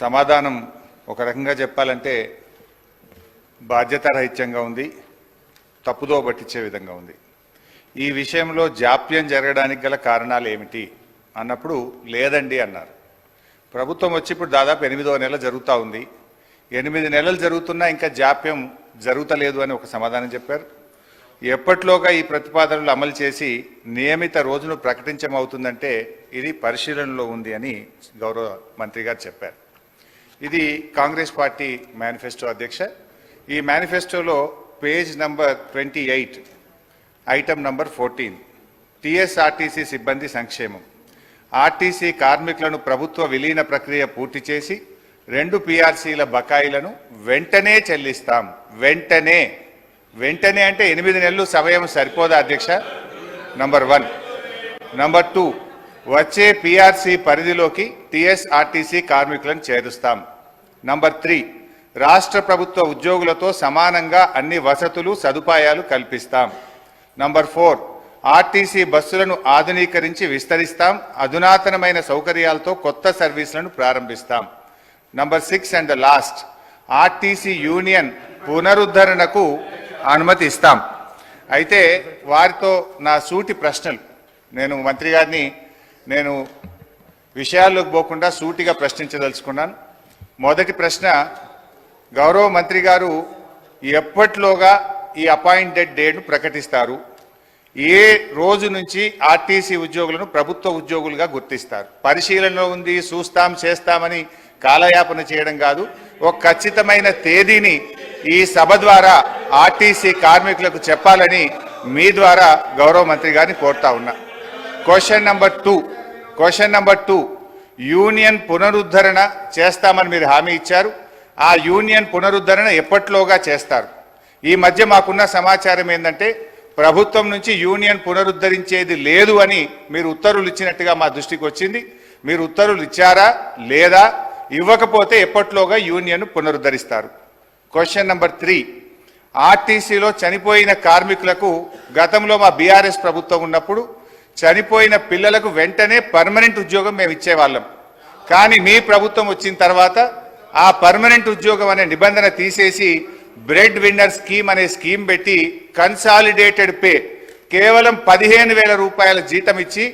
సమాధానం ఒక రకంగా చెప్పాలంటే బాధ్యతారహిత్యంగా ఉంది, తప్పుదో పట్టించే విధంగా ఉంది. ఈ విషయంలో జాప్యం జరగడానికి గల కారణాలు ఏమిటి అన్నప్పుడు లేదండి అన్నారు. ప్రభుత్వం వచ్చి ఇప్పుడు దాదాపు 8వ నెల జరుగుతూ ఉంది. 8 నెలలు జరుగుతున్నా ఇంకా జాప్యం జరుగుతలేదు అని ఒక సమాధానం చెప్పారు. ఎప్పట్లోగా ఈ ప్రతిపాదనలు అమలు చేసి నియమిత రోజును ప్రకటించమవుతుందంటే ఇది పరిశీలనలో ఉంది అని గౌరవ మంత్రి గారు చెప్పారు. ఇది కాంగ్రెస్ పార్టీ మేనిఫెస్టో అధ్యక్ష. ఈ మేనిఫెస్టోలో page number 28 item number 14 TSRTC సిబ్బంది సంక్షేమం. ఆర్టీసీ కార్మికులను ప్రభుత్వ విలీన ప్రక్రియ పూర్తి చేసి 2 పీఆర్సీల బకాయిలను వెంటనే చెల్లిస్తాం. వెంటనే అంటే 8 నెలలు సమయం సరిపోదా అధ్యక్ష? నంబర్ 1. నంబర్ 2, వచ్చే పీఆర్సీ పరిధిలోకి టీఎస్ఆర్టీసీ కార్మికులను చేరుస్తాం. నంబర్ 3, రాష్ట్ర ప్రభుత్వ ఉద్యోగులతో సమానంగా అన్ని వసతులు సదుపాయాలు కల్పిస్తాం. నంబర్ 4, ఆర్టీసీ బస్సులను ఆధునీకరించి విస్తరిస్తాం. అధునాతనమైన సౌకర్యాలతో కొత్త సర్వీసులను ప్రారంభిస్తాం. Number 6 and last, RTC union పునరుద్ధరణకు అనుమతి ఇస్తాం. అయితే వారితో నా సూటి ప్రశ్నలు, నేను మంత్రి గారిని విషయాల్లోకి పోకుండా సూటిగా ప్రశ్నించదలుచుకున్నాను. మొదటి ప్రశ్న, గౌరవ మంత్రి గారు ఎప్పట్లోగా ఈ అపాయింటెడ్ డేట్ను ప్రకటిస్తారు? ఏ రోజు నుంచి ఆర్టీసీ ఉద్యోగులను ప్రభుత్వ ఉద్యోగులుగా గుర్తిస్తారు? పరిశీలనలో ఉంది, చూస్తాం చేస్తామని కాలయాపన చేయడం కాదు, ఒక ఖచ్చితమైన తేదీని ఈ సభ ద్వారా ఆర్టీసీ కార్మికులకు చెప్పాలని మీ ద్వారా గౌరవ మంత్రి గారిని కోరుతా ఉన్నా. క్వశ్చన్ నంబర్ 2, యూనియన్ పునరుద్ధరణ చేస్తామని మీరు హామీ ఇచ్చారు. ఆ యూనియన్ పునరుద్ధరణ ఎప్పట్లోగా చేస్తారు? ఈ మధ్య మాకున్న సమాచారం ఏంటంటే ప్రభుత్వం నుంచి యూనియన్ పునరుద్ధరించేది లేదు అని మీరు ఉత్తర్వులు ఇచ్చినట్టుగా మా దృష్టికి వచ్చింది. మీరు ఉత్తర్వులు ఇచ్చారా లేదా? ఇవ్వకపోతే ఎప్పట్లోగా యూనియన్ పునరుద్ధరిస్తారు? క్వశ్చన్ నంబర్ 3, ఆర్టీసీలో చనిపోయిన కార్మికులకు గతంలో మా బీఆర్ఎస్ ప్రభుత్వం ఉన్నప్పుడు చనిపోయిన పిల్లలకు వెంటనే పర్మనెంట్ ఉద్యోగం మేము ఇచ్చేవాళ్ళం. కానీ మీ ప్రభుత్వం వచ్చిన తర్వాత ఆ పర్మనెంట్ ఉద్యోగం అనే నిబంధన తీసేసి బ్రెడ్ విన్నర్ స్కీమ్ అనే స్కీమ్ పెట్టి కన్సాలిడేటెడ్ పే కేవలం 15,000 రూపాయల జీతం ఇచ్చి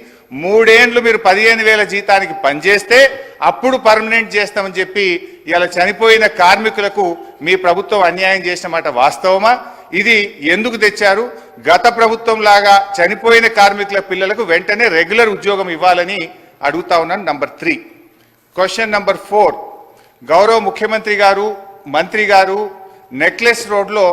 3 ఏళ్ళు మీరు 15,000 జీతానికి పనిచేస్తే అప్పుడు పర్మనెంట్ చేస్తామని చెప్పి ఇలా చనిపోయిన కార్మికులకు మీ ప్రభుత్వం అన్యాయం చేసిన మాట వాస్తవమా? ఇది ఎందుకు తెచ్చారు? గత ప్రభుత్వం లాగా చనిపోయిన కార్మికుల పిల్లలకు వెంటనే రెగ్యులర్ ఉద్యోగం ఇవ్వాలని అడుగుతా ఉన్నాను. నంబర్ 3. క్వశ్చన్ నంబర్ 4, గౌరవ ముఖ్యమంత్రి గారు మంత్రి గారు నెక్లెస్ రోడ్లో